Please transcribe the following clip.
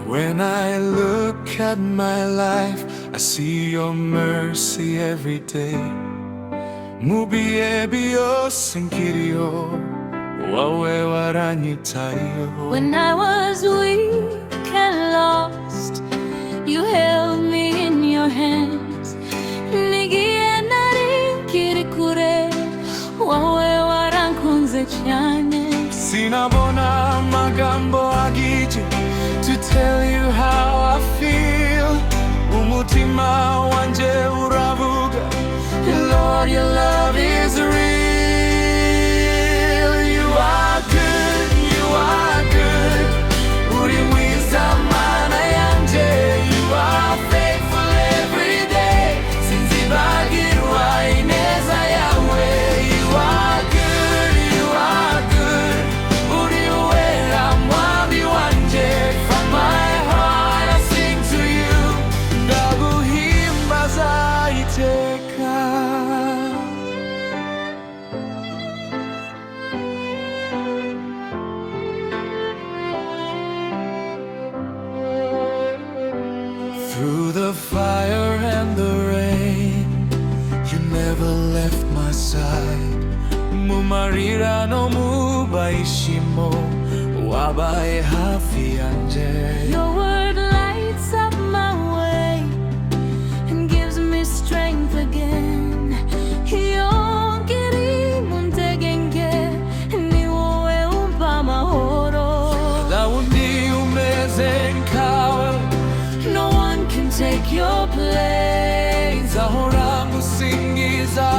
When I look at my life, I see your mercy every day. Mubiye byose nkiriho, wawe waranyitayeho. When I was weak and lost, you held me in your hands. Nigiye nari nkiri kure, wawe warankunze cyane. Sinabona amagambo agije to tell you how I feel. Umutima wanje uravuga, Lord, your love is real. You are good, you are good. Uri Mwiza mana yanjye. You are faithful every day. Sinzibagirwa ineza yawe. You are good, you are good. Uri wera mwami wanje. From my heart I sing to you. Ndaguhimbaza iteka. Through the fire and the rain, you never left my side. Mu marira no mu bayishimo, wabaye hafi yanje. Your word lights up my way and gives me strength again. Yongeri muntegenge, ni wowe umpa amahoro. Ndawundi umeze nkawe, No one can take your place. nzahora ngusingiza.